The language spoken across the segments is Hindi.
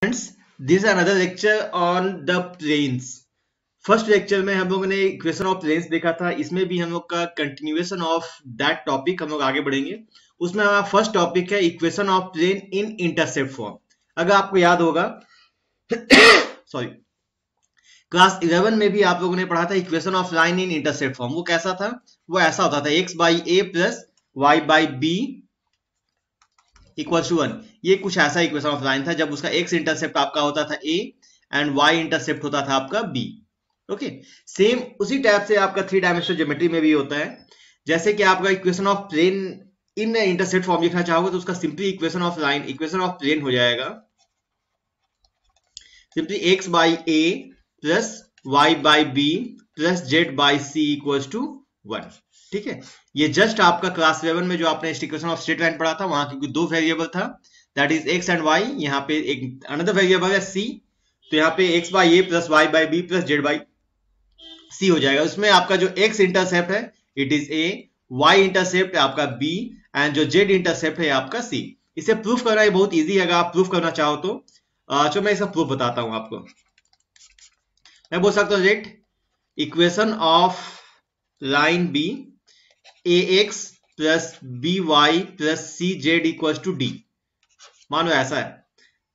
Friends, this is another lecture on the planes. First lecture में हम लोगों ने इक्वेशन ऑफ प्लेन्स देखा था। इसमें भी हम लोग का कंटिन्यूएशन ऑफ दैट टॉपिक हम लोग आगे बढ़ेंगे। उसमें हमारा फर्स्ट टॉपिक है equation of plane in intercept form. अगर आपको याद होगा सॉरी, क्लास 11 में भी आप लोगों ने पढ़ा था equation of line in intercept form. वो कैसा था? वो ऐसा होता था x by a plus y by b equal to 1। ये कुछ ऐसा इक्वेशन ऑफ लाइन था जब उसका x इंटरसेप्ट आपका होता था a एंड y इंटरसेप्ट होता था आपका b। ओके, सेम उसी टाइप से आपका 3 डायमेंशनल ज्योमेट्री में भी होता है। जैसे कि आपका equation of plane in intercept form लिखना चाहोगे तो उसका simply equation of line equation of plane हो जाएगा simply x by a plus y by b plus z by c equals to 1। ठीक है, ये जस्ट आपका क्लास 11 में जो आपने इक्वेशन ऑफ स्ट्रेट लाइन पढ़ा था वहां क्योंकि दो वेरिएबल था that is x and y, यहाँ पे एक अनदर वेरिएबल है c, तो यहाँ पे x by a plus y by b plus z by c हो जाएगा। उसमें आपका जो x इंटरसेप्ट है it is a, y intercept है आपका b एंड जो z इंटरसेप्ट है आपका c। इसे प्रूफ करना बहुत इजी है। अगर आप प्रूफ करना चाहो तो चलो मैं इसका प्रूफ बताता हूं आपको। मैं बोल सकता हूं let equation of line be a x plus b y plus c z equal to d. मान लो ऐसा है,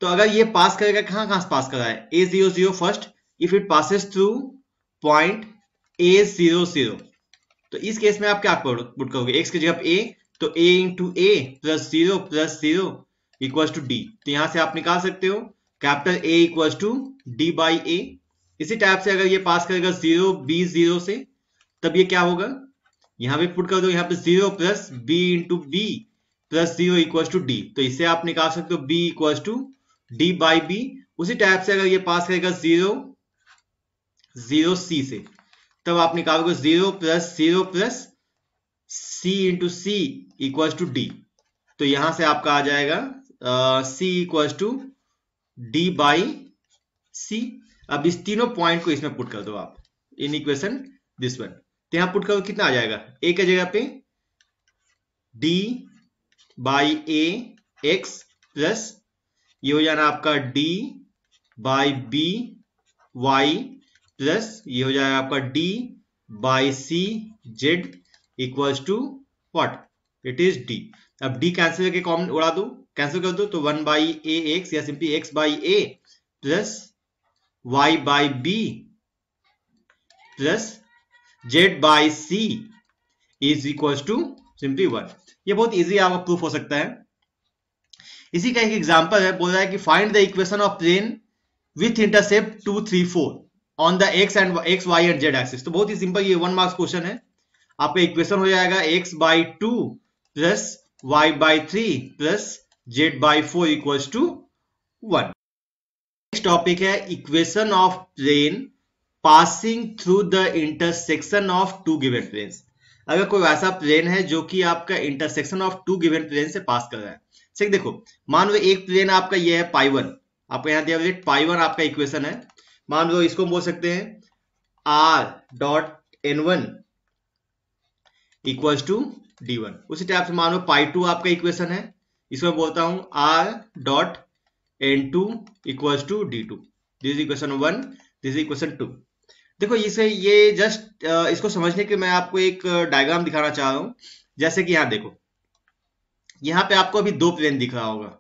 तो अगर ये पास करेगा कहां कहां से पास कर रहा है? A zero zero first, if it passes through point A zero zero, तो इस केस में आप क्या पुट करोगे? एक्स की जगह ए, तो A into A plus zero equal to D. तो यहां से आप निकाल सकते हो capital A equal to D by A. इसी टाइप से अगर ये पास करेगा जीरो बी जीरो से, तब ये क्या होगा? यहां पे पुट कर दो, यहाँ पे zero plus b into b plus zero equal to D. तो इससे आप निकाल सकते हो b equal to D by b. उसी टाइप से अगर ये पास करेगा जीरो जीरो सी से, तब आप निकालोगे zero plus c into c equal to D. तो यहां से आपका आ जाएगा c equal to D by c. अब इस तीनों पॉइंट को इसमें पुट कर दो आप इन इक्वेशन दिस वन। तो यहां पुट करो कितना आ जाएगा? ए के जगह पे d by a x plus ये हो जाना आपका d by b y plus ये हो जाएगा आपका d by c z equals to what? It is d. अब डी कैंसिल करके कॉमन उड़ा दो, कैंसिल कर दो, तो 1 बाई ए एक्स या simply x by a plus y by b plus z by c is equal to simply 1। ये बहुत इजी आपका प्रूफ हो सकता है। इसी का एक एग्जांपल है, बोल रहा है कि find the equation of plane with intercept 2 3 4 on the x y and z axis. तो बहुत ही सिंपल, ये 1 मार्क्स क्वेश्चन है। आपका इक्वेशन हो जाएगा x by 2 plus y by 3 plus z by 4 equals to 1। Next topic है equation of plane passing through the intersection of two given planes. अगर कोई ऐसा प्लेन है जो कि आपका intersection of two given plane से पास कर रहा है। ठीक, देखो मान लो एक प्लेन आपका ये है पाई वन, आपको यहाँ दिया पाई वन आपका इक्वेशन है। मान लो इसको बोल सकते हैं r dot n one equals to d one. उसी टाइप से मान लो पाई टू आपका इक्वेशन है, इसको बोलता हूं r dot n2 equals to d2। This is equation 1, this is equation 2। देखो इसे ये जस्ट इसको समझने के मैं आपको एक डायग्राम दिखाना चाह रहा हूं। जैसे कि यहां देखो, यहां पे आपको अभी दो प्लेन दिख रहा होगा।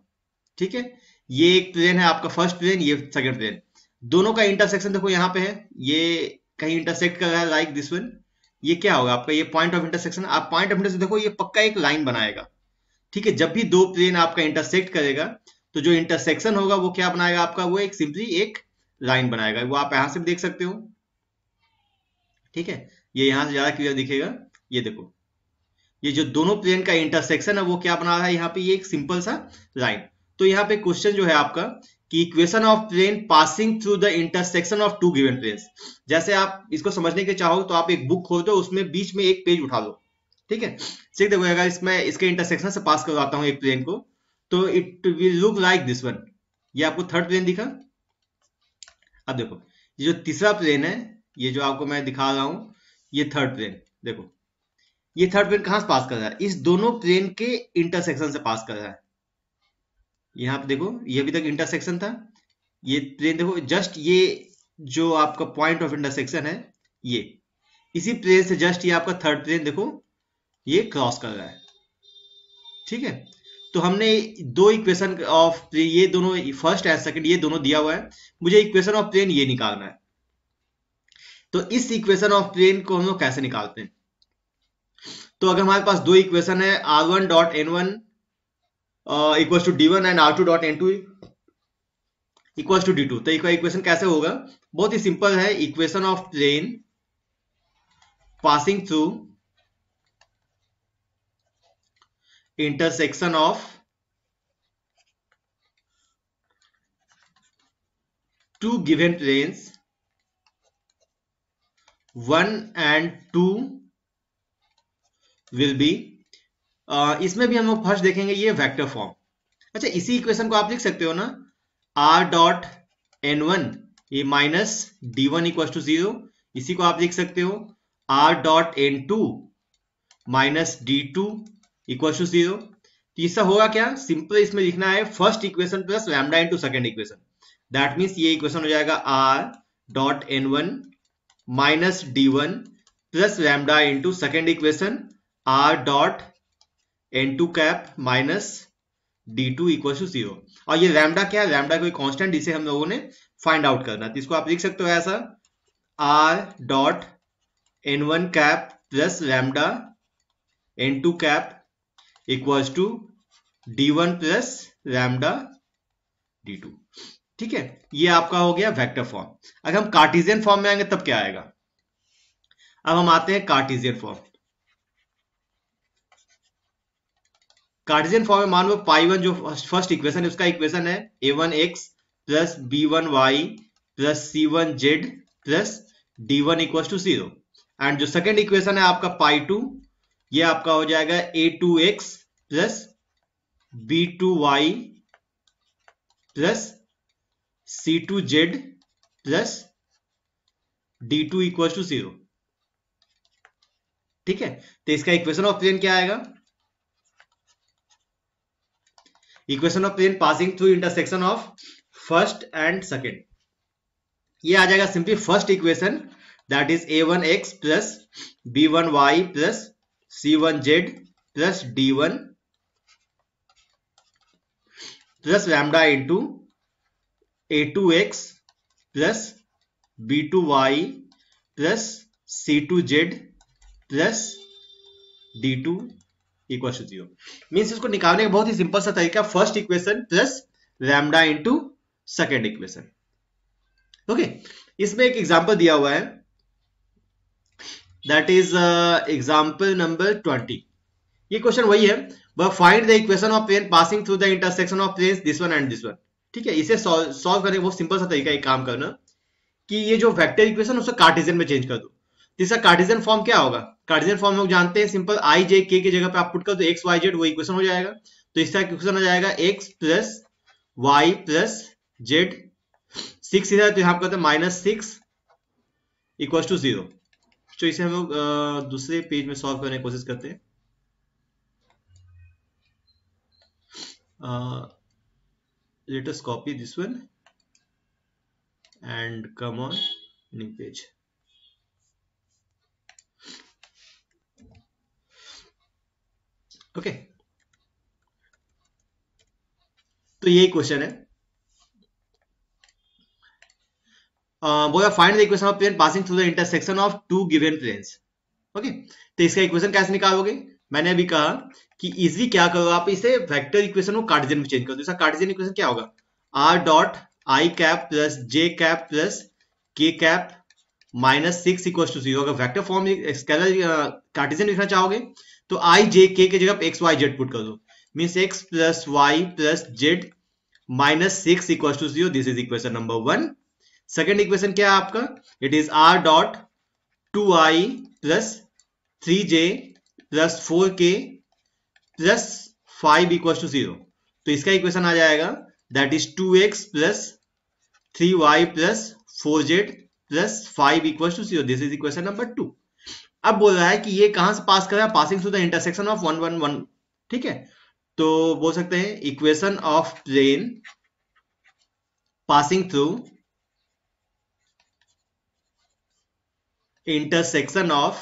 ठीक है, ये एक प्लेन है आपका फर्स्ट प्लेन, ये सेकंड प्लेन। दोनों का इंटरसेक्शन देखो यहाँ पे है, ये कहीं इंटरसेक्ट कर रहा है लाइक दिस वन। ये क्या होगा आपका? ये पॉइंट ऑफ इंटरसेक्शन। आप पॉइंट ऑफ इंटरसेक्शन देखो, ये पक्का एक लाइन बनाएगा। ठीक है, जब भी दो प्लेन आपका इंटरसेक्ट करेगा तो जो इंटरसेक्शन होगा वो क्या बनाएगा आपका? वो एक सिंपली एक लाइन बनाएगा। वो आप यहां से भी देख सकते हो। ठीक है, ये यहां से ज्यादा क्लियर दिखेगा। ये देखो, ये जो दोनों प्लेन का इंटरसेक्शन है वो क्या बना रहा है यहाँ पे? ये एक सिंपल सा लाइन। तो यहाँ पे क्वेश्चन जो है आपका कि equation of plane passing through the intersection of two given planes. जैसे आप इसको समझने के चाहो तो आप एक बुक खोल दो, उसमें बीच में एक पेज उठा लो। ठीक है, ठीक, देखो अगर इसमें इसके इंटरसेक्शन से पास करवाता हूं एक प्लेन को, तो it will look like this one. ये आपको थर्ड प्लेन दिखा। अब देखो ये जो तीसरा प्लेन है, ये जो आपको मैं दिखा रहा हूं, ये थर्ड प्लेन। देखो ये थर्ड प्लेन कहां से पास कर रहा है? इस दोनों प्लेन के इंटरसेक्शन से पास कर रहा है। यहां पे देखो ये अभी तक इंटरसेक्शन था, ये प्लेन देखो, जस्ट ये जो आपका पॉइंट ऑफ इंटरसेक्शन है, ये इसी प्लेन से जस्ट ये आपका थर्ड प्लेन देखो ये क्रॉस कर रहा है। ठीक है, तो हमने दो इक्वेशन ऑफ ये दोनों फर्स्ट एंड सेकंड ये दोनों दिया हुआ है, मुझे इक्वेशन ऑफ प्लेन ये निकालना है। तो इस इक्वेशन ऑफ प्लेन को हम लोग कैसे निकालते हैं? तो अगर हमारे पास दो इक्वेशन है r1 dot n1 equals to d1 and r2 dot n2 equals to d2, तो इक्वेशन कैसे होगा? बहुत ही सिंपल है, equation of plane passing through intersection of two given planes 1 and 2 will be, इसमें भी हम लोग फर्स्ट देखेंगे ये वेक्टर फॉर्म। अच्छा, इसी इक्वेशन को आप लिख सकते हो ना, r डॉट n1 ये माइनस d1 इक्वल टू 0, इसी को आप लिख सकते हो r dot n2 minus d2 equal to 0। तीसरा होगा क्या? सिंपल इसमें लिखना है first equation plus lambda into second equation. That means ये इक्वेशन हो जाएगा r dot n1 minus d1 plus lambda into second equation r dot n2 cap minus d2 equal to 0। और ये लैम्डा क्या है? लैम्डा कोई कांस्टेंट जिसे हम लोगों ने फाइंड आउट करना है, तो इसको आप लिख सकते हो ऐसा r dot n1 cap plus lambda n2 cap equals to d1 plus lambda d2। ठीक है, ये आपका हो गया वेक्टर फॉर्म। अगर हम कार्टेशियन फॉर्म में आएंगे तब क्या आएगा? अब हम आते हैं कार्टेशियन फॉर्म। कार्टेशियन फॉर्म में मान लो पाई1 जो फर्स्ट इक्वेशन है उसका इक्वेशन है a1x plus b1y plus c1z plus d1 equal to 0। And जो सेकेंड इक्वेशन है आपका पाई2, ये आपका हो जाएगा a2x plus b2y plus c2z plus d2 equal to 0। ठीक है, तो इसका इक्वेशन ऑफ प्लेन क्या आएगा? Equation of plane passing through intersection of first and second, ये आ जाएगा simply first equation that is a1x plus b1y plus c1z plus d1 plus lambda into a2x plus b2y plus c2z plus d2 equal to 0। Means इसको निकालने का बहुत ही सिंपल सा तरीका, first equation plus lambda into second equation. Okay, इसमें एक एग्जांपल दिया हुआ है दैट इज एग्जांपल नंबर 20। ये क्वेश्चन वही है, but find the equation of plane passing through the intersection of planes this one and this one. ठीक है, इसे सॉल्व करने का बहुत सिंपल सा तरीका एक काम करना कि ये जो वेक्टर इक्वेशन उसको कार्टेशियन में चेंज कर दो। इसका कार्टेशियन फॉर्म क्या होगा? कार्टेशियन फॉर्म लोग जानते हैं, सिंपल आई जे के की जगह पे आप पुट कर दो एक्स वाई जेड, वो इक्वेशन हो जाएगा। तो इसका इक्वेशन हो जाएगा x plus y plus z, 6 इधर तो यहां पर करते हैं माइनस 6 इक्वल टू 0। तो इसे हम लोग दूसरे पेज में सॉल्व करने की कोशिश करते हैं। let us copy this one and come on new page। Okay, तो यही क्वेश्चन है, बोला find the equation of plane passing through the intersection of two given planes. Okay, तो इसका इक्वेशन कैसे निकालोगे? मैंने अभी कहा कि इजी क्या करो, आप इसे वेक्टर इक्वेशन को कार्टेशियन में चेंज कर दो। इसका कार्टेशियन इक्वेशन क्या होगा? r dot I cap plus J cap plus के कैप माइनस 6 इक्वल टू 0। अगर वेक्टर फॉर्म स्केलर कार्टेशियन लिखना चाहोगे तो आई जे के की जगह एक्स वाई जेड पुट कर दो, means x plus y plus z minus 6 equal to 0। This is equation number 1। Second equation क्या है आपका? It is r dot 2i plus 3j plus 4k plus 5 equal to 0। तो इसका इक्वेशन आ जाएगा that is 2x plus 3y plus 4z plus 5 equal to 0। This is equation number 2। अब बोल रहा है कि ये कहां से पास कर रहा है? Passing through the intersection of 1 1 1। ठीक है, तो बोल सकते हैं equation of plane passing through intersection of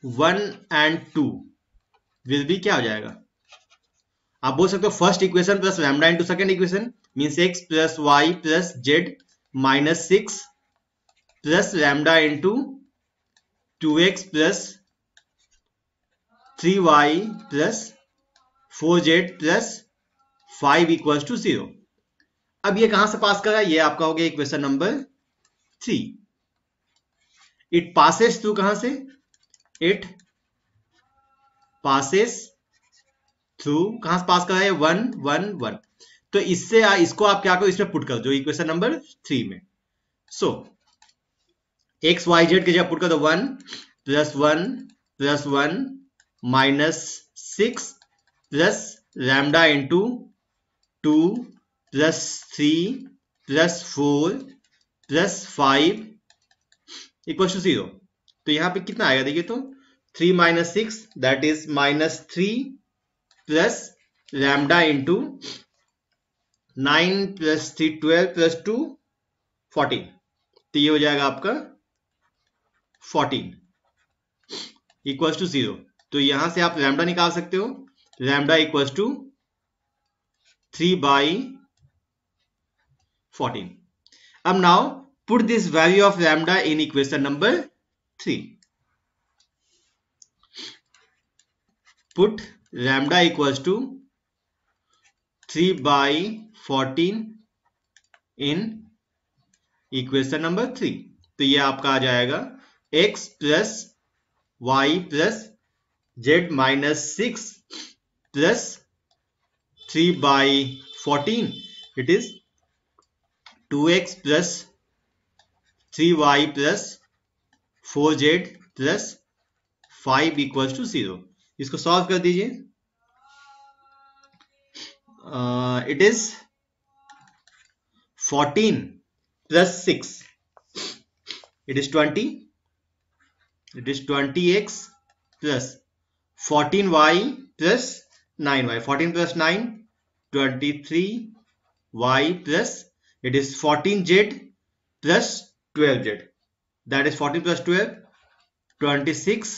1 and 2 will be क्या हो जाएगा? आप बोल सकते हो first equation plus lambda into second equation means x plus y plus z minus 6 plus lambda into 2x plus 3y plus 4z plus 5 equals to 0। अब ये कहां से पास कर रहा है? ये आपका हो गया equation number 3। It passes through कहां से? इट पासेस थ्रू कहां से पास कर रहा है? 1 1 1। तो इससे इसको आप क्या करो, इसमें पुट कर दो इक्वेशन नंबर 3 में। सो एक्स वाई जेड के जगह पुट कर दो 1 plus 1 minus 6 plus lambda into 2 plus 3 plus 4 plus 5 equal to 0। तो यहां पे कितना आएगा देखिए तो 3 minus 6 that is minus 3 plus lambda into 9 plus 3 12 plus 2 14। तो ये हो जाएगा आपका 14 इक्वल्स टू 0। तो यहां से आप लैम्डा निकाल सकते हो, लैम्डा इक्वल्स टू 3 बाई 14। अब now put this value of lambda in equation number 3। Put lambda equals to 3 by 14 in equation number 3। तो ये आपका आ जाएगा x plus y plus z minus 6 plus 3 by 14 it is 2x plus 3y plus 4z plus 5 equals to 0। इसको सॉल्व कर दीजिए। It is 14 plus 6 it is 20। It is 20x plus 14y plus 9y। 14 plus 9 23y plus it is 14z plus 12z that is 14 plus 12 26z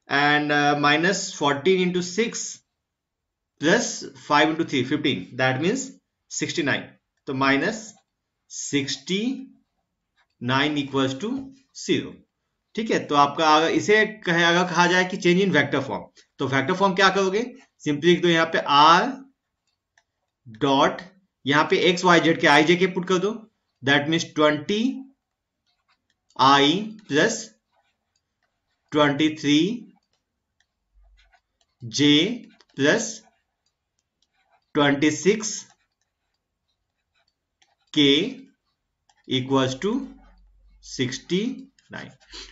and minus 14 into 6 plus 5 into 3 15 that means 69। तो minus 69 equals to 0। ठीक है, तो आपका अगर इसे कहा जाए कि चेंज इन वेक्टर फॉर्म, तो वेक्टर फॉर्म क्या करोगे? सिंपली लिख दो यहाँ पे r डॉट यहाँ पे x y z के i j के पुट कर दो that means 20 i plus 23 j plus 26 k equals to 69।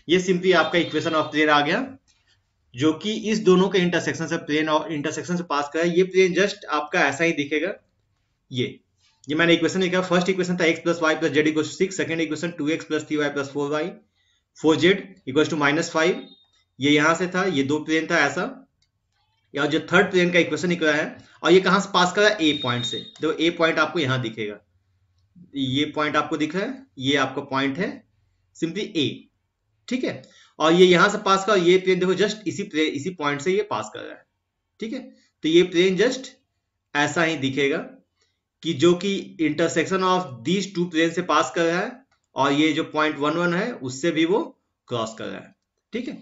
ये सिंपली आपका इक्वेशन ऑफ प्लेन आ गया जो कि इस दोनों के इंटरसेक्शन से प्लेन और इंटरसेक्शन से पास कर रहा है। ये प्लेन जस्ट आपका ऐसा ही दिखेगा। ये मैंने इक्वेशन लिखा। फर्स्ट इक्वेशन था x plus y plus z equals to 6। Second equation 2x plus 3y plus 4y 4z equals to minus 5। ये यहां से था, ये दो प्लेन था ऐसा, या जो थर्ड प्लेन का इक्वेशन निकला है। और ये कहां से पास कर रहा है? ए पॉइंट से। तो ए पॉइंट आपको यहां दिखेगा, ये पॉइंट आपको दिख रहा है, ये आपका पॉइंट है सिंपली ए। ठीक है, और ये यहां से पास कर, ये प्लेन देखो जस्ट इसी पॉइंट से ये पास कर रहा है। ठीक है, तो ये प्लेन जस्ट ऐसा ही दिखेगा कि जो कि intersection of these two plane से पास कर रहा है, और ये जो पॉइंट 1 1 है उससे भी वो क्रॉस कर रहा है। ठीक है,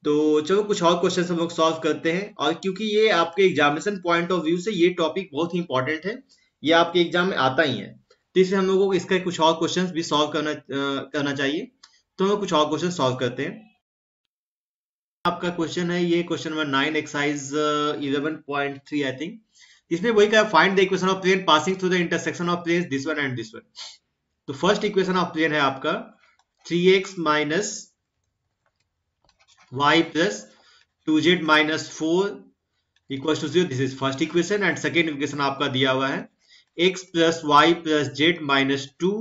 तो चलो कुछ और क्वेश्चन हम लोग सॉल्व करते हैं। और क्योंकि ये आपके एग्जामिनेशन पॉइंट ऑफ व्यू से ये टॉपिक बहुत ही इंपॉर्टेंट है, ये आपके एग्जाम में आता ही है, तो इसलिए हम लोगों को इसका कुछ और क्वेश्चन भी सॉल्व करना चाहिए। तो हम लोग कुछ और क्वेश्चन सॉल्व करते हैं। आपका क्वेश्चन है ये question number 9 exercise 11.3 I think. इसमें वही कहा find the equation of plane passing through the intersection of planes this one and this one. तो फर्स्ट इक्वेशन ऑफ प्लेन है आपका 3x minus y plus 2z minus 4 equals to 0। This is first equation. And second equation आपका दिया हुआ है x plus y plus z minus 2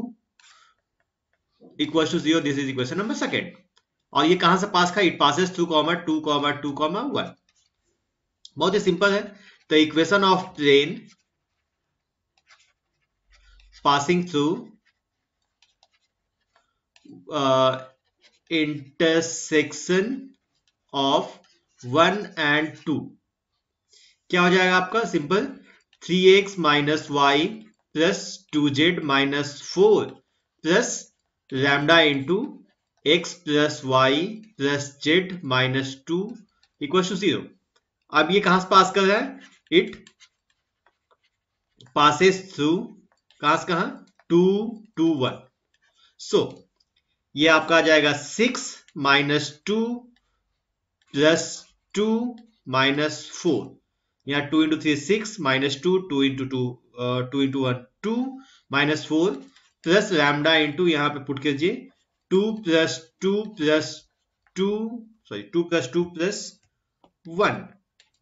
equals to 0। This is equation number second. और ये कहां से पास का? It passes through 2, 2, 1। बहुत ही सिंपल है। the equation of plane passing through intersection of 1 and 2 क्या हो जाएगा आपका? Simple 3x minus y plus 2z minus 4 plus lambda into x plus y plus z minus 2 equal to 0। अब ये कहां से पास कर रहा है? इट पासेस थ्रू कहां से कहां? 2 2 1। सो ये आपका आ जाएगा 6 माइनस 2 प्लस 2 माइनस 4। यहाँ 2 into 3 6 minus 2 2 into 2 2 into 1 2 minus 4 plus lambda into यहाँ पे पुट कीजिए 2 plus 2 plus 2 sorry 2 plus 2 plus 1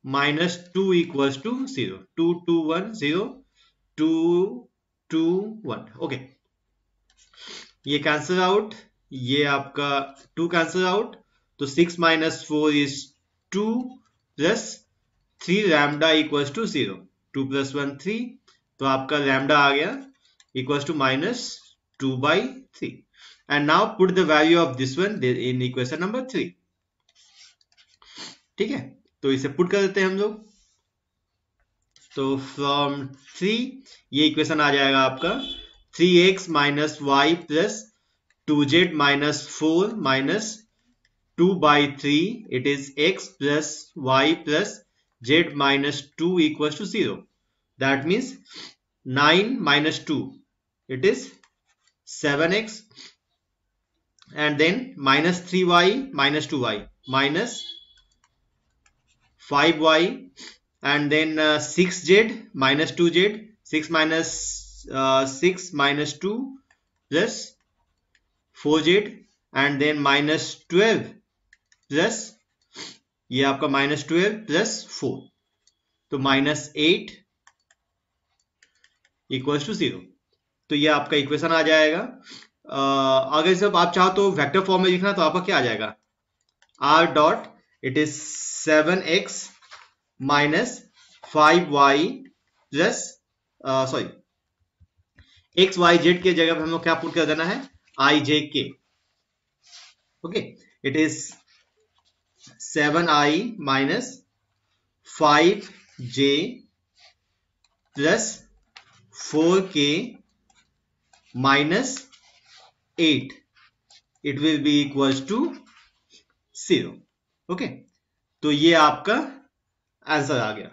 minus 2 equals to 0। 2 2 1 0 2 2 1। Okay, ये कैंसिल आउट, ये आपका 2 कैंसिल आउट, तो 6 minus 4 is 2 plus 3 lambda equals to 0। 2 plus 1 3, तो आपका लैम्डा आ गया equals to minus 2/3। And now put the value of this one in equation number 3। ठीक है, तो इसे पुट कर देते हैं हम लोग। तो फ्रॉम 3 ये इक्वेशन आ जाएगा आपका 3x minus y plus 2z minus 4 minus 2/3 it is x plus y plus z minus 2 equals to 0. That means 9 minus 2, it is 7x, and then minus 3y minus 2y minus 5y, and then 6z minus 2z, 6 minus 6 minus 2 plus 4z, and then minus 12 plus ये आपका माइनस 12 प्लस 4, तो माइनस 8 इक्वल्स टू 0। तो ये आपका इक्वेशन आ जाएगा। अगर जब आप चाहो तो वेक्टर फॉर्म में लिखना तो आपका क्या आ जाएगा? r dot it is 7x minus 5y plus sorry x y z के जगह पे हम लोग क्या पुट कर देना है? आई जे के। Okay, it is 7i minus 5j plus 4k minus 8. It will be equals to 0. Okay, तो ये आपका आंसर आ गया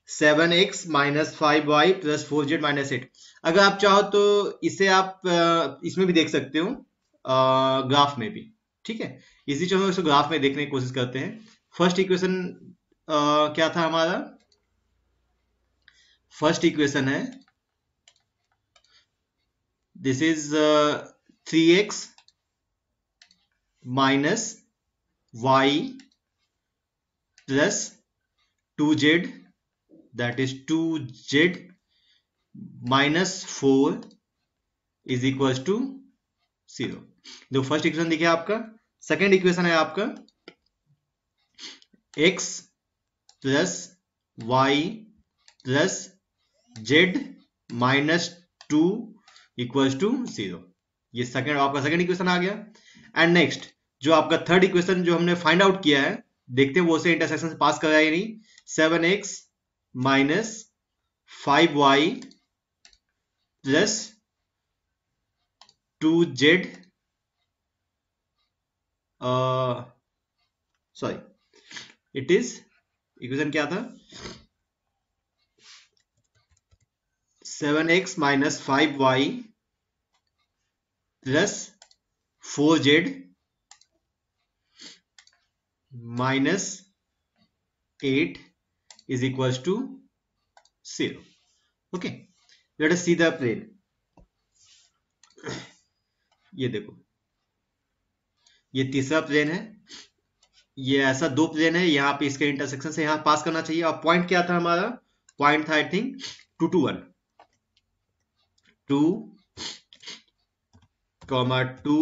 7x minus 5y plus 4z minus 8। अगर आप चाहो तो इसे आप इसमें भी देख सकते हो, ग्राफ में भी। ठीक है, इसी जो हम इसको ग्राफ में देखने की कोशिश करते हैं। फर्स्ट इक्वेशन क्या था हमारा? फर्स्ट इक्वेशन है this is 3x minus y plus 2z, that is 2z minus 4 is equal to 0। जो फर्स्ट इक्वेशन देखिए आपका। सेकेंड इक्वेशन है आपका x plus y plus z minus 2 equals to 0। ये सेकेंड आपका सेकेंड इक्वेशन आ गया। एंड नेक्स्ट जो आपका थर्ड इक्वेशन जो हमने फाइंड आउट किया है, देखते हैं वो से इंटरसेक्शन से पास कर रहा है या नहीं। 7x minus 5y plus 2z sorry it is equation क्या था? 7x minus 5y plus 4z minus 8 is equals to 0. Okay, let us see the plane. ये देखो, ये तीसरा प्लेन है, ये ऐसा दो प्लेन है, यहाँ पे इसके इंटरसेक्शन से यहाँ पास करना चाहिए। और पॉइंट क्या था हमारा? पॉइंट था आई थिंक 2 to 1, 2, 2,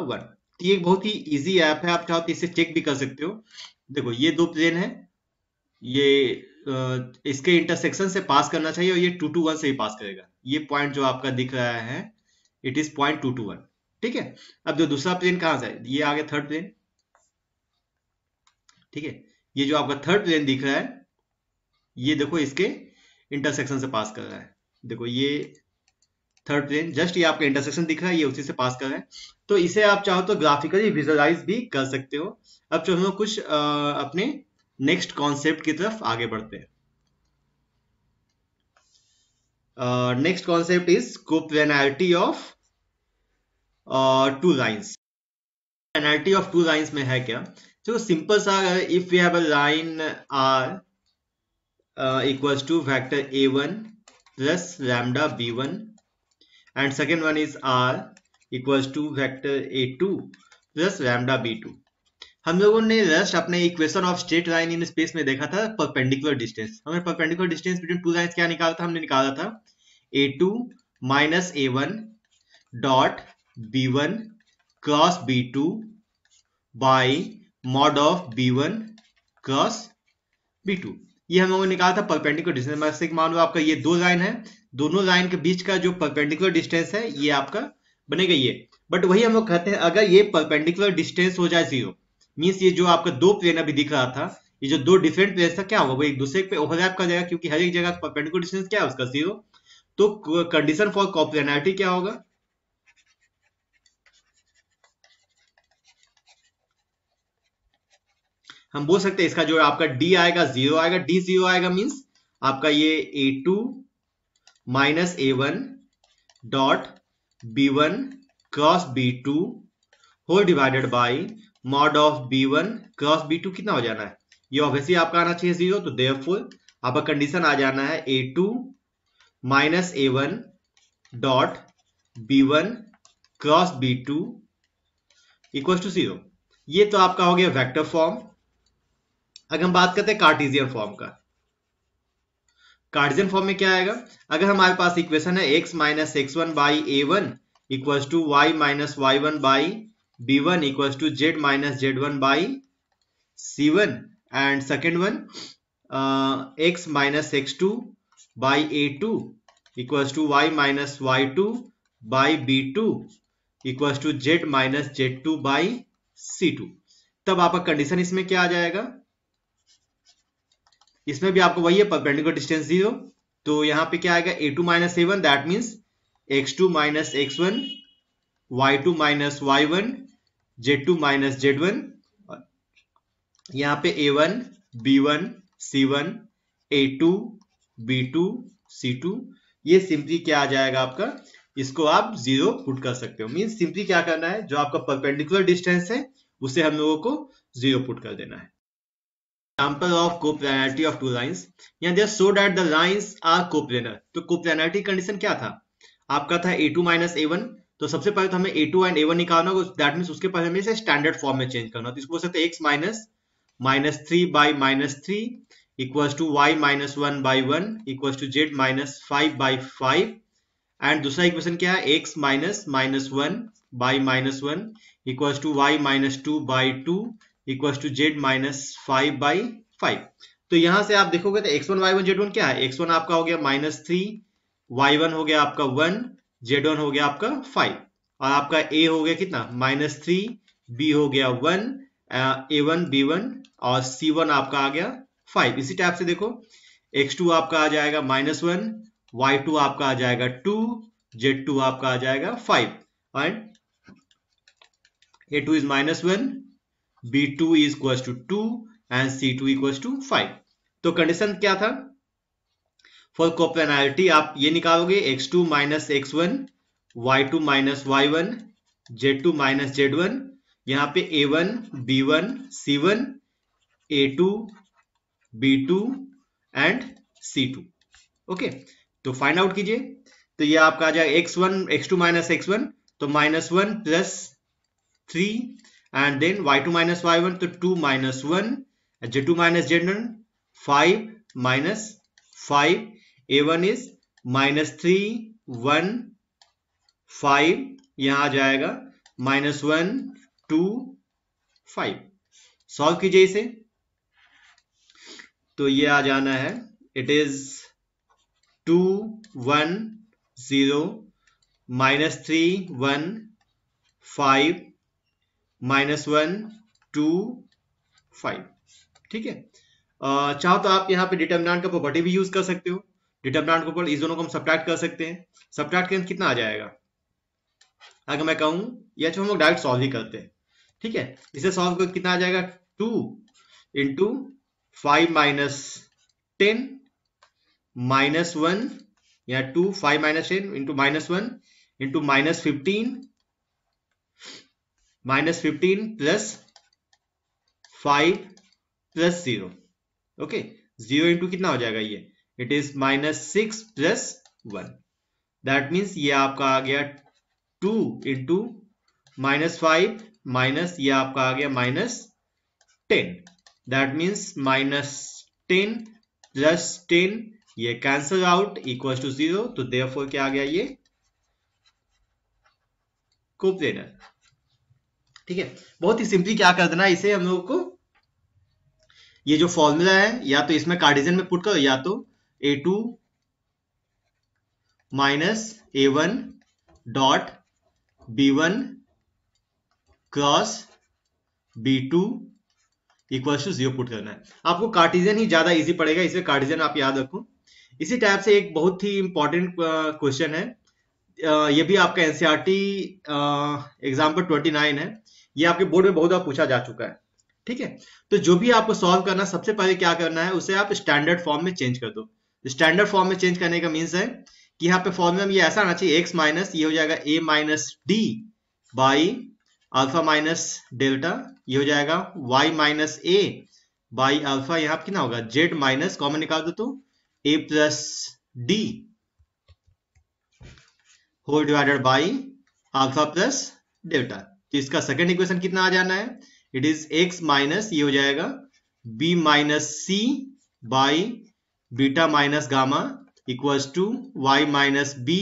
1। ये एक बहुत ही इजी ऐप है, आप चाहो तो इसे चेक भी कर सकते हो। देखो ये दो प्लेन है, ये इसके इंटरसेक्शन से पास करना चाहिए और ये 2 to 1 से ही पास करेगा। ये पॉइंट जो आपका दिख रहा है इट इज पॉइंट 2 to 1। ठीक है, अब जो दूसरा प्लेन कहां से है, ये आ गया थर्ड प्लेन। ठीक है, ये जो आपका थर्ड प्लेन दिख रहा है ये देखो इसके इंटरसेक्शन से पास कर रहा है। देखो ये थर्ड प्लेन जस्ट ये आपका इंटरसेक्शन दिख रहा है, ये उसी से पास कर रहा है। तो इसे आप चाहो तो ग्राफिकली विजुअलाइज भी कर सकते हो। अब जो हम लोग कुछ अपने नेक्स्ट कॉन्सेप्ट की तरफ आगे बढ़ते हैं। Next concept is coplanarity of two lines. Coplanarity of two lines में है क्या, तो सिंपल सा, if we have a line r equals to vector a1 plus lambda b1 and second one is r equals to vector a2 plus lambda b2। हम लोगों ने जस्ट अपने equation of straight line in space में देखा था परपेंडिकुलर डिस्टेंस। हमने perpendicular distance between two lines क्या निकाला था, हमने निकाला था a2 minus a1 dot b1 cross b2 by mod of b1 cross b2। ये हम लोगों ने निकाला था परपेंडिकुलर डिस्टेंस। मैं मान लो आपका ये दो लाइन है, दोनों लाइन के बीच का जो परपेंडिकुलर डिस्टेंस है ये आपका बनेगा ये। बट वही हम लोग कहते हैं अगर ये परपेंडिकुलर डिस्टेंस हो जाए जीरो, मींस ये जो आपका दो प्लेन अभी दिख रहा था, ये जो दो डिफरेंट प्लेन था क्या होगा, वो एक दूसरे पे ओवरलैप कर जाएगा क्योंकि हर एक जगह परपेंडिकुलर डिस्टेंस क्या है उसका जीरो। तो कंडीशन फॉर कोप्लेनैरिटी क्या होगा, हम बोल सकते हैं इसका जो आपका d आएगा जीरो आएगा। d जीरो आएगा मींस आपका ये a2 minus a1 dot b1 cross b2 whole divided by mod of b1 cross b2 कितना हो जाना है, ये ऑब्वियसली आपका आना चाहिए जीरो। तो देयरफॉर आपका कंडीशन आ जाना है a2 minus a1 dot b1 cross b2 equal to zero. ये तो आपका हो गया वेक्टर फॉर्म। अगर हम बात करते हैं कार्टेशियन फॉर्म का, कार्टेशियन फॉर्म में क्या आएगा, अगर हमारे पास इक्वेशन है x minus x1 by a1 equals to y minus y1 by b1 equals to z minus z1 by c1 and second one x minus x2 by a2 equals to y minus y2 by b2 equals to z minus z2 by c2। तब आपका कंडीशन इसमें क्या आ जाएगा, इसमें भी आपको वही है परपेंडिकुलर डिस्टेंस जीरो। तो यहां पे क्या आएगा a2 minus a1 that means x2 minus x1 y2 minus y1 z2 minus z1। यहां पे a1 b1 c1 a2 b2 c2। ये सिंपली क्या आ जाएगा आपका, इसको आप जीरो पुट कर सकते हो। मींस सिंपली क्या करना है, जो आपका परपेंडिकुलर डिस्टेंस है उसे हम लोगों को जीरो पुट कर देना है। Example of coplanarity of two lines, यहाँ they show that the lines are coplanar। तो coplanarity कंडीशन क्या था आपका, था a2 माइनस a1। तो सबसे पहले तो हमें a2 एंड a1 निकालना होगा, दैट मींस उसके पहले हमें इसे स्टैंडर्ड फॉर्म में चेंज करना। तो इसको बोल सकते हैं x minus minus 3 by minus 3 equals to y minus 1 by 1 equals to z minus 5 by 5। And दूसरा इक्वेशन क्या है, x minus minus 1 by minus 1 equals to y minus 2 by 2 equals to z minus 5 by 5। तो यहां से आप देखोगे तो x1 y1 z1 क्या है, x1 आपका हो गया माइनस 3, y1 हो गया आपका 1, z1 हो गया आपका 5 और आपका a हो गया कितना माइनस 3, b हो गया 1, a1 b1 और c1 आपका आ गया 5। इसी टाइप से देखो x2 आपका आ जाएगा माइनस 1, y2 आपका आ जाएगा 2, z2 आपका आ जाएगा 5 and a2 is minus 1, b2 is equals to 2 and c2 equals to 5। तो कंडीशन क्या था फॉर कोप्लेनैरिटी, आप ये निकालोगे x2 minus x1 y2 minus y1 z2 minus z1। यहाँ पे a1 b1 c1 a2 b2 and c2। Okay, तो फाइंड आउट कीजिए। तो ये आपका आ जाएगा x2 माइनस x1 तो minus 1 plus 3 and then y2 minus y1 तो 2 minus 1 z2 minus z1 5 minus 5 a1 is minus 3 1 5 यहां आ जाएगा minus 1 2 5। सॉल्व कीजिए इसे। तो ये आ जाना है, इट इज 2 1 0 -3 1 5 -1 2 5। ठीक है, चाहो तो आप यहाँ पे डिटर्मिनेंट का प्रॉपर्टी भी यूज कर सकते हो। डिटर्मिनेंट के ऊपर इस दोनों को हम सब्ट्रैक्ट कर सकते हैं। सब्ट्रैक्ट करें कितना आ जाएगा, अगर मैं कहूं, या हम लोग डायरेक्ट सॉल्व ही करते हैं। ठीक है, इसे सॉल्व कर कितना आ जाएगा, 2 इंटू 5 -10 -1 या 2 5 -10 into -1 into -15 plus 5 plus 0। Okay, 0 into कितना हो जाएगा ये, it is -6 plus 1। That means ये आपका आ गया 2 इंटू -5 माइनस ये आपका आ गया -10। दैट मीन्स -10 प्लस 10 ये कैंसल आउट इक्वल टू 0। तो देयरफॉर क्या आ गया, ये कोप्लेनर। ठीक है, बहुत ही सिंपली क्या कर देना इसे हम लोगों को, ये जो फॉर्मूला है या तो इसमें कार्टेशियन में पुट करो, या तो a2 minus a1 dot b1 cross b2 equal to 0 put करना है। आपको कार्टेशियन ही ज्यादा इजी पड़ेगा, इसलिए कार्टेशियन आप याद रखो। इसी टाइप से एक बहुत ही इंपॉर्टेंट क्वेश्चन है, ये भी आपका एनसीईआरटी एग्जाम्पल 29 है, ये आपके बोर्ड में बहुत बार पूछा जा चुका है। ठीक है, तो जो भी आपको सॉल्व करना, सबसे पहले क्या करना है, उसे आप स्टैंडर्ड फॉर्म में चेंज कर दो। स्टैंडर्ड फॉर्म में चेंज करने का मीन्स है कि यहाँ पे फॉर्मूला में ये ऐसा आना चाहिए, x माइनस ये हो जाएगा a minus D by alpha minus delta, ये हो जाएगा y minus a by alpha, यहाँ पे कितना होगा z माइनस कॉमन निकाल दो तो a plus d whole divided by alpha plus delta. तो इसका सेकंड इक्वेशन कितना आ जाना है, इट इज x माइनस ये हो जाएगा b minus c by beta minus gamma equals to y minus b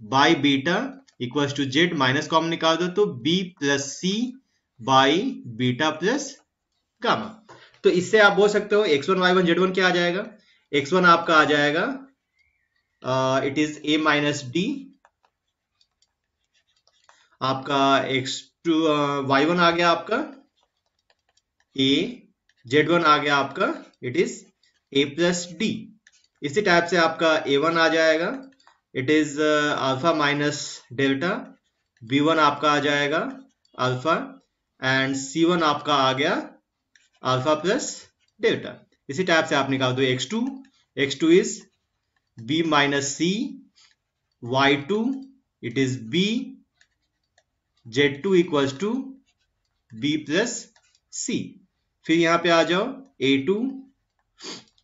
by beta equals to z minus common निकाल दो तो b plus c by beta plus gamma. तो इससे आप बोल सकते हो x1 y1 z1 क्या आ जाएगा, x1 आपका आ जाएगा it is a minus D, आपका x2 y1 आ गया आपका a, z1 आ गया आपका it is a plus D. इसी टाइप से आपका a1 आ जाएगा it is alpha minus delta, b1 आपका आ जाएगा अल्फा एंड c1 आपका आ गया अल्फा प्लस डेल्टा। इसी टाइप से आप निकाल दो x2, x2 is b minus C, y2 it is b, z2 equals to b plus C. फिर यहां पे आ जाओ a2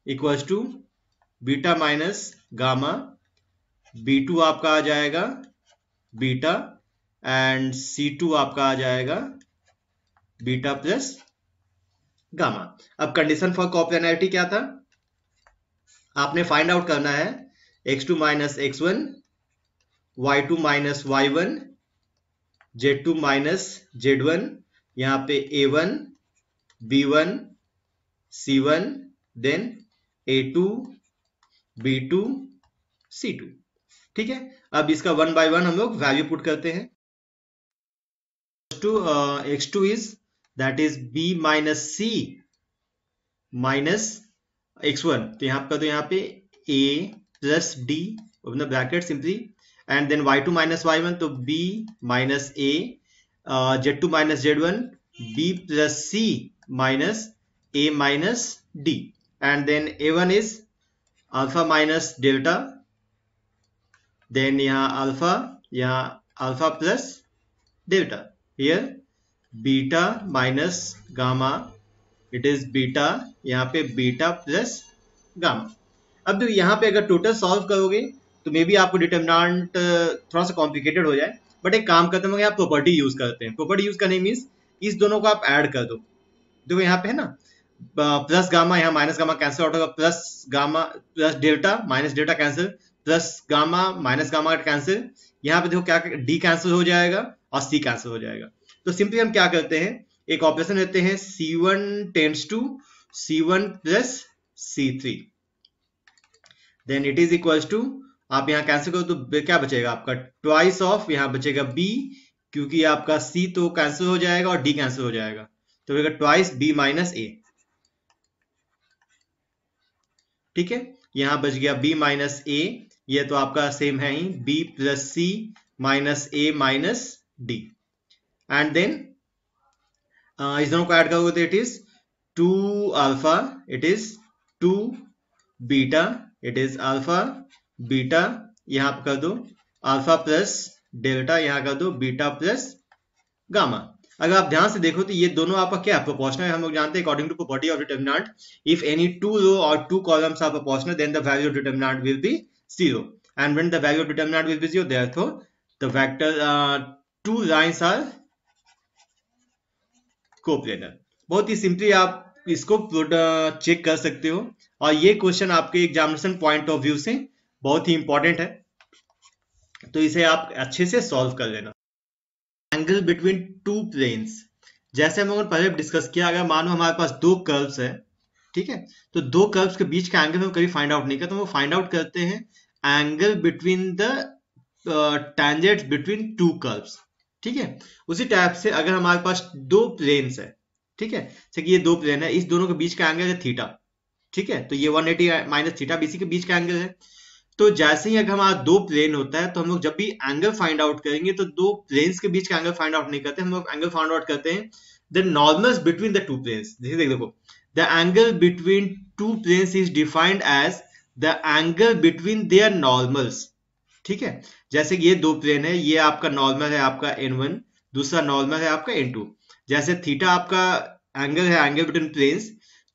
equals to beta minus gamma, b2 आपका आ जाएगा बीटा एंड c2 आपका आ जाएगा बीटा प्लस गामा। अब कंडीशन फॉर कोप्लेनरिटी क्या था, आपने फाइंड आउट करना है x2 minus x1, y2 minus y1, z2 minus z1, यहाँ पे a1 b1 c1 then a2 b2 c2। ठीक है, अब इसका 1 बाय 1 हम लोग वैल्यू पुट करते हैं। x2 is that is b minus C minus x1, तो यहाँ पर, तो यहाँ पे a plus D open bracket simply and then y2 minus y1 तो b minus a, z2 minus z1 b plus c minus a minus d and then a1 is alpha minus delta, then यहाँ alpha plus delta, here beta minus gamma it is beta, यहाँ पे बीटा प्लस गामा। अब तो यहाँ पे अगर टोटल सॉल्व करोगे तो मे बी आपको डिटरमिनेंट थोड़ा सा कॉम्प्लिकेटेड हो जाए, बट एक काम करते हैं आप प्रॉपर्टी यूज करते हैं। प्रॉपर्टी यूज करने मीन्स इस दोनों को आप ऐड कर दो। देखो यहाँ पे है ना प्लस गामा, यहाँ माइनस गामा कैंसिल आउट होगा, plus gamma plus delta minus delta cancel, plus gamma minus gamma cancel, यहाँ पे देखो क्या डी कैंसिल हो जाएगा और सी कैंसिल हो जाएगा। तो सिंपली हम क्या करते हैं, एक ऑपरेशन लेते हैं C1 tends to C1 plus C3, then it is equals to, आप यहां कैंसिल करो तो क्या बचेगा आपका, ट्वाइस ऑफ, यहां बचेगा B, क्योंकि आपका C तो कैंसिल हो जाएगा और D कैंसिल हो जाएगा, तो बचेगा ट्वाइस B माइनस A। ठीक है, यहां बच गया B माइनस A, ये तो आपका सेम है ही, B plus C minus A minus D, and then इस दोनों को ऐड करोगे तो it is 2 alpha, it is 2 beta, it is alpha beta, यहां पर कर दो अल्फा प्लस डेल्टा, यहां कर दो बीटा प्लस गामा। अगर आप ध्यान से देखो तो ये दोनों आपका क्या है, प्रोपोर्शनल है। हम लोग जानते हैं according to property of determinant, if any two row और two columns are proportional then the value of determinant will be 0, and when the value of determinant will be 0 therefore the vector two lines are coplanar. बहुत ही सिंपली आप इसको चेक कर सकते हो, और ये क्वेश्चन आपके एग्जामिनेशन पॉइंट ऑफ व्यू से बहुत ही इंपॉर्टेंट है, तो इसे आप अच्छे से सॉल्व कर लेना। एंगल बिटवीन टू प्लेन्स, जैसे हम लोगों ने पहले डिस्कस किया, अगर मानो हमारे पास दो कर्व्स है, ठीक है, तो दो कर्व्स के बीच का एंगल हम कभी फाइंड आउट नहीं करते, हम फाइंड आउट करते हैं angle between the tangents between two curves. ठीक है, उसी टाइप से अगर हमारे पास दो प्लेन्स है, ठीक है, जैसे कि ये दो प्लेन है, इस दोनों के बीच का एंगल है थीटा, ठीक है, तो ये 180 माइनस थीटा बीसी के बीच का एंगल है। तो जैसे ही अगर हमारा दो प्लेन होता है तो हम लोग जब भी एंगल फाइंड आउट करेंगे तो दो प्लेन्स के बीच का एंगल फाइंड आउट नहीं करते, हम लोग एंगल फाइंड आउट करते हैं the normals between the two planes. देखो the angle between two planes is defined as the angle between their normals. ठीक है, जैसे कि ये दो प्लेन है, ये आपका नॉर्मल है आपका n1, दूसरा नॉर्मल है आपका n2। जैसे थीटा आपका एंगल है, एंगल बिटवीन प्लेन्स,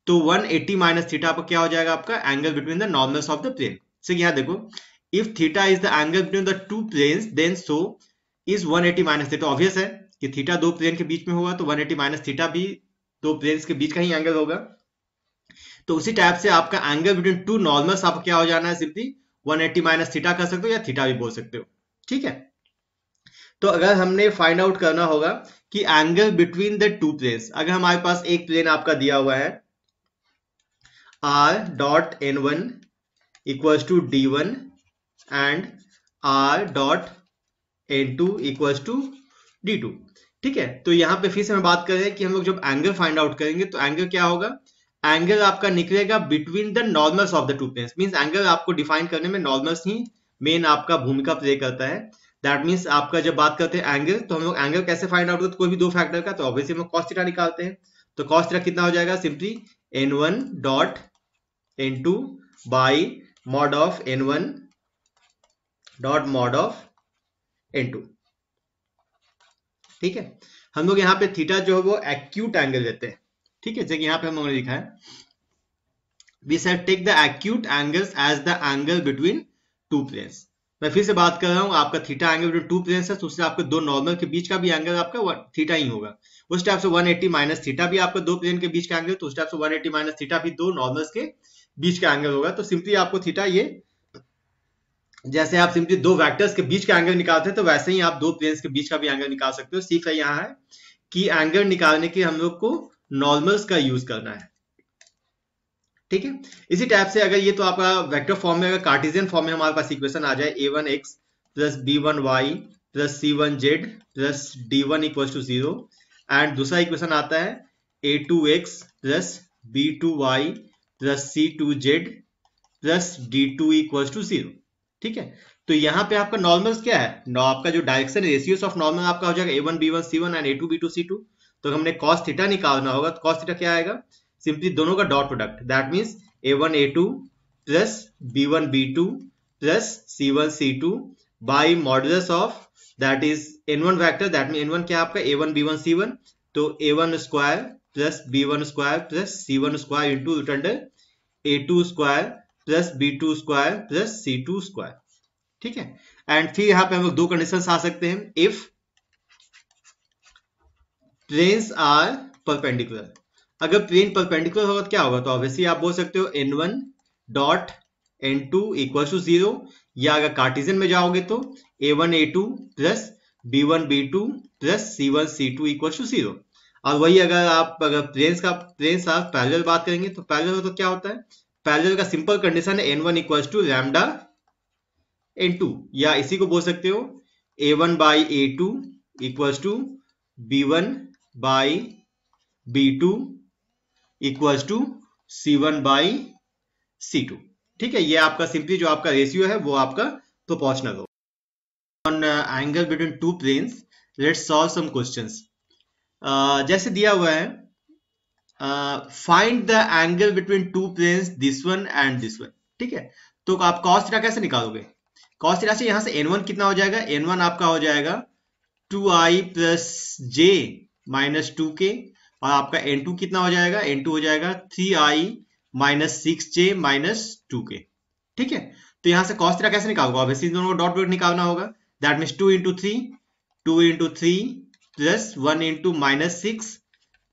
तो 180 माइनस थीटा आपका क्या हो जाएगा, आपका angle between the normals of the plane. से यहाँ देखो, if theta is the angle between the two planes then so is 180 minus theta. Obvious है कि थीटा दो प्लेन के बीच में होगा तो 180 माइनस थीटा भी दो प्लेन्स के बीच का ही एंगल होगा। तो उसी टाइप से आपका एंगल बिटवीन टू नॉर्मल्स आपको क्या हो जाना है, सिंपली 180 माइनस थीटा कर सकते हो या थीटा भी बोल सकते हो। ठीक है, तो अगर हमने फाइंड आउट करना होगा कि angle between the two planes, अगर हमारे पास एक प्लेन आपका दिया हुआ है r dot n1 equals to d1 and r dot n2 equals to d2। ठीक है, तो यहां पे फिर से हम बात कर रहे हैं कि हम लोग जब एंगल फाइंड आउट करेंगे तो एंगल क्या होगा, एंगल आपका निकलेगा between the normals of the two planes. Means angle आपको डिफाइन करने में नॉर्मल्स ही मेन आपका भूमिका प्ले करता है। दैट मींस आपका जब बात करते हैं एंगल, तो हम लोग एंगल कैसे फाइंड आउट करते हैं, कोई भी दो फैक्टर का, तो ऑब्वियसली हम लोग cos थीटा निकालते हैं। तो cos थीटा कितना हो जाएगा, simply n1 dot n2 by mod of n1 dot mod of n2। ठीक है, हम लोग यहाँ पे थीटा जो है वो एक्यूट एंगल लेते हैं। ठीक है, जैसे यहाँ पे हम लोगों ने लिखा है, we said take the acute angles as the angle between two planes. मैं फिर से बात कर रहा हूं, आपका थीटा एंगल बिटवीन टू प्लेन्स है, तो उससे आपके दो नॉर्मल के बीच का भी एंगल आपका थीटा ही होगा। उस टाइप से 180 माइनस थीटा भी आपका दो प्लेन के बीच का एंगल, तो उस टाइप से 180 माइनस थीटा भी दो नॉर्मल्स के बीच का एंगल होगा। तो सिंपली आपको थीटा, ये जैसे आप सिंपली दो वेक्टर्स के बीच का एंगल निकालते हैं, तो वैसे ही आप दो प्लेन्स के बीच का भी एंगल निकाल सकते हो। सिर्फ यहाँ है कि एंगल निकालने के हम लोग को नॉर्मल्स का यूज करना है। ठीक है, इसी टाइप से अगर ये तो आपका वेक्टर फॉर्म में, अगर कार्टेशियन फॉर्म में हमारे पास इक्वेशन आ जाए a1x plus b1y plus c1z plus d1 equals to 0, and दूसरा इक्वेशन आता है a2x plus b2y plus c2z plus d2 equals to 0। ठीक है, तो यहाँ पे आपका नॉर्मल्स क्या है, आपका जो डायरेक्शन रेशियोस ऑफ नॉर्मल आपका हो जाएगा a1 b1 c1 and a2 b2 c2। तो हमने cos थीटा निकालना होगा, तो cos थीटा क्या आएगा, सिंपली दोनों का dot product, that means a1 a2 plus b1 b2 plus c1 c2 by modulus of that is n1 vector, that mean n1 क्या आपका a1 b1 c1, तो a1 square plus b1 square plus c1 square into root under a2 square plus b2 square plus c2 square. ठीक है, एंड फिर यहाँ पे हम लोग दो कंडीशंस आ सकते हैं, इफ प्लेन्स आर परपेंडिकुलर। अगर प्लेन परपेंडिकुलर होगा तो क्या होगा, तो ऑब्वियसली आप बोल सकते हो n1 dot n2 equal to 0, या अगर कार्टेशियन में जाओगे तो a1 a2 plus b1 b2 plus c1 c2 equal to 0। और वही अगर प्लेन्स आप पैरेलल बात करेंगे तो पैरेलल तो क्या होता है, पैरेलल का सिंपल कंडीशन है n1 equal to lambda n2, या इसी को बोल सकते हो a1 by a2 equal to b1 by b2 equal to c1 by c2। ठीक है, ये आपका सिंपली जो आपका रेशियो है वो आपका प्रोपोर्शनल हो। On angle between two planes, let's solve some questions. जैसे दिया हुआ है, find the angle between two planes this one and this one. ठीक है, तो आप cos थीटा कैसे निकालोगे? cos थीटा से यहां से n1 कितना हो जाएगा? n1 आपका हो जाएगा 2i plus j minus 2k, और आपका n2 कितना हो जाएगा? n2 हो जाएगा 3i minus 6j minus 2k। ठीक है, तो यहां से cos थीटा कैसे निकालोगे? ऑब्वियसली दोनों को डॉट प्रोडक्ट निकालना होगा। That means 2 into 3 plus 1 into minus 6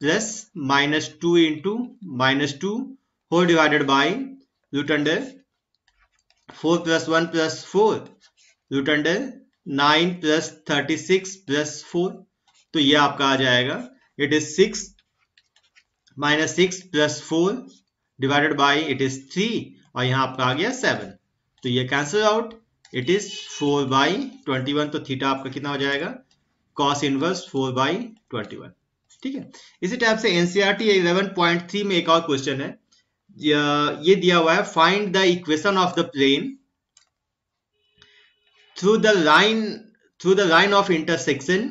plus minus 2 into minus 2 whole divided by root under 4 plus 1 plus 4 root under 9 plus 36 plus 4। तो ये आपका आ जाएगा, it is 6 minus 6 plus 4 divided by it is 3, और यहां आपका आ गया 7। तो ये cancel out, it is 4 by 21। तो थीटा आपका कितना हो जाएगा? Cos inverse 4 by 21। ठीक है, इसी टाइप से एनसीईआरटी 11.3 में एक और क्वेश्चन है, ये दिया हुआ है, find the equation of the plane through the line of intersection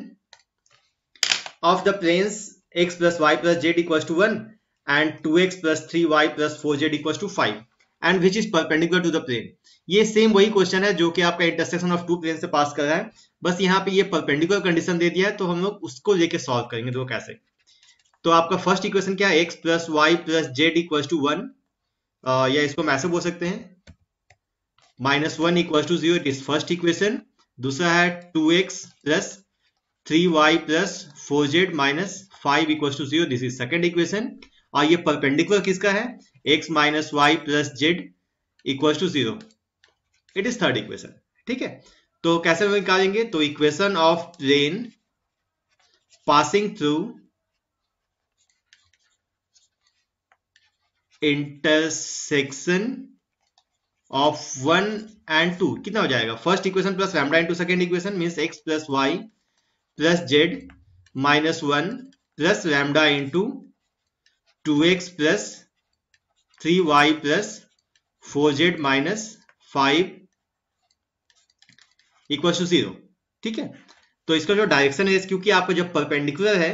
of the planes x plus y plus z equal to 1 and 2x plus 3y plus 4z equal to 5 and which is perpendicular to the plane. ये सेम वही क्वेश्चन है जो कि आपका इंटरसेक्शन ऑफ टू प्लेन से पास कर रहा है, बस यहाँ पे ये परपेंडिकुलर कंडीशन दे दिया है, तो हम लोग उसको लेके सॉल्व करेंगे। तो कैसे? तो आपका फर्स्ट इक्वेशन क्या है? x plus y plus z equal to 1, या इसको हम ऐसे बोल सकते हैं minus 1 equal to 0, it is first equation. दूसरा है 2x plus 3y plus 4z minus 5 equal to 0, this is second equation. और ये परपेंडिकुलर किसका है? x minus y plus z equal to 0, it is third equation. ठीक है, तो कैसे निकालेंगे? तो equation of plane passing through intersection of 1 and 2 कितना हो जाएगा? First equation plus lambda into second equation means x plus y plus z minus 1 plus lambda into 2x plus 3y plus 4z minus 5 equal to 0। ठीक है, तो इसका जो डायरेक्शन है, क्योंकि आपको जब परपेंडिकुलर है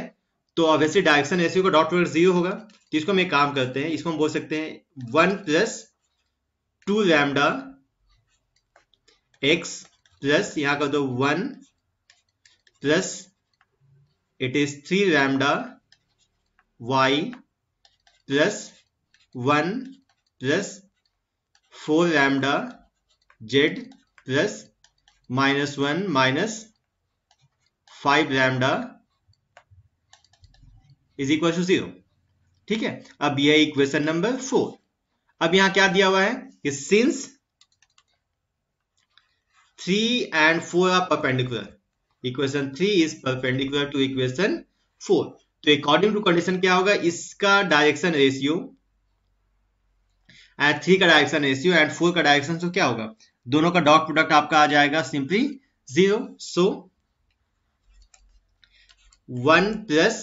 तो ऑब्वियसली डायरेक्शन रेशियो का डॉट प्रोडक्ट 0 होगा। तो इसको हम एक काम करते हैं, इसको हम बोल सकते हैं 1 प्लस 2 लैम्डा x प्लस यहां कर दो 1 plus it is 3 lambda y plus 1 plus 4 lambda z plus minus 1 minus 5 lambda is equal to 0। ठीक है, अब यह इक्वेशन नंबर 4। अब यहां क्या दिया हुआ है कि since 3 and 4 are perpendicular, equation 3 is perpendicular to equation 4। तो अकॉर्डिंग टू कंडीशन क्या होगा? इसका डायरेक्शन रेशियो एंड 3 का डायरेक्शन रेशियो एंड 4 का डायरेक्शन तो क्या होगा? दोनों का डॉट प्रोडक्ट आपका आ जाएगा सिंपली 0। सो 1 प्लस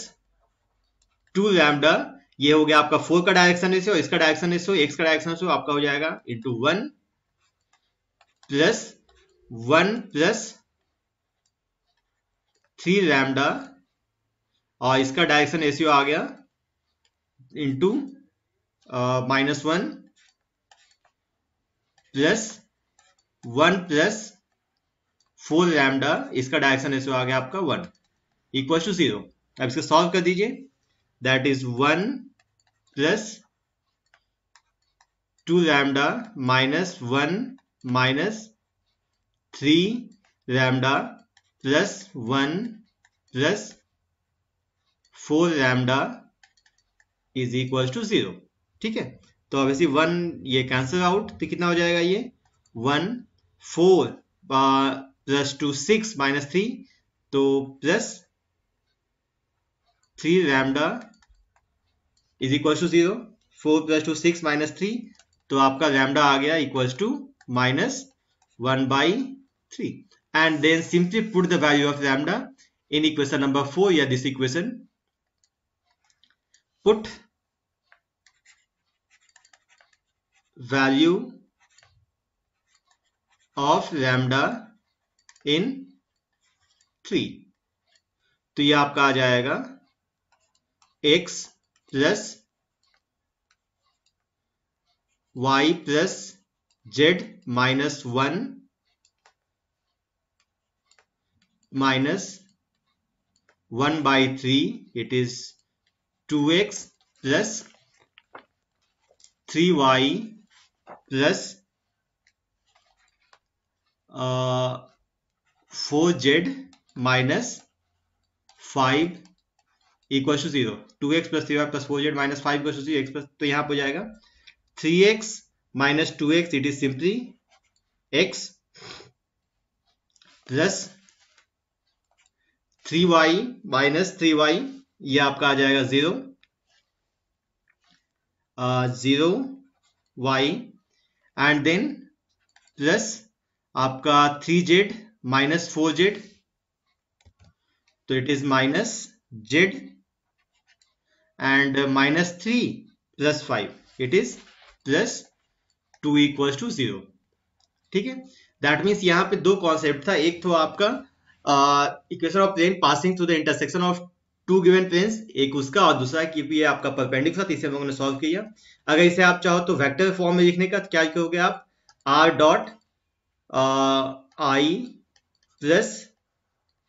2 लैम्डा, ये हो गया आपका 4 का डायरेक्शन रेशियो, इसका डायरेक्शन रेशियो, x का डायरेक्शन रेशियो आपका हो जाएगा इंटू 1 प्लस 1 प्लस 3 लैम्डा, और इसका डायरेक्शन रेशियो आ गया into minus 1 plus 1 plus 4 lambda, इसका डायरेक्शन रेशियो आ गया आपका 1 इक्वल टू 0। अब इसको सॉल्व कर दीजिए, that is 1 plus 2 lambda minus 1 minus 3 lambda plus 1 plus 4 lambda is equal to 0। ठीक है, तो ऑब्वियसली 1 ये कैंसिल आउट, तो कितना हो जाएगा? ये 1 4 प्लस 2 6 माइनस 3, तो plus 3 lambda is equal to 0। 4 plus 2 6 minus 3, तो आपका लैम्डा आ गया equals to -1/3 and then simply put the value of lambda in equation number 4 या this equation. Put value of lambda in 3. तो ये आपका आ जाएगा x plus y plus z minus 1 minus 1/3. It is 2x plus 3y plus 4z minus 5 equals to 0. 2x plus 3y plus 4z minus 5 equals to 0. x plus, तो यहाँ पर जाएगा 3x minus 2x. It is simply x plus 3y minus 3y. ये आपका आ जाएगा 0y एंड देन प्लस आपका 3z माइनस 4z. तो it is minus z and minus 3 plus 5. It is plus 2 equals to 0. ठीक है, दैट मीन्स यहाँ पे दो कॉन्सेप्ट था. एक तो आपका equation of plane passing through the intersection of two given planes, एक उसका, और दूसरा कि ये आपका परपेंडिकुलर था. इसे हम लोगों ने सॉल्व किया. अगर इसे आप चाहो तो वेक्टर फॉर्म में लिखने का क्या करोगे आप, r dot i plus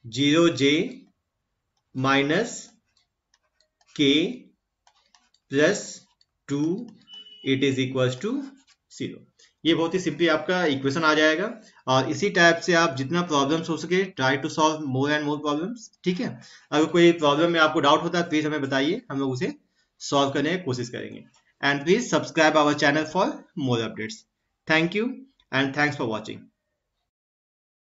0j minus k plus 2 it is equals to 0. ये बहुत ही सिंपली आपका इक्वेशन आ जाएगा. और इसी टाइप से आप जितना प्रॉब्लम्स हो सके try to solve more and more problems. ठीक है, अगर कोई प्रॉब्लम में आपको डाउट होता है प्लीज हमें बताइए, हम लोग उसे सॉल्व करने की कोशिश करेंगे. And please subscribe our channel for more updates. Thank you and thanks for watching.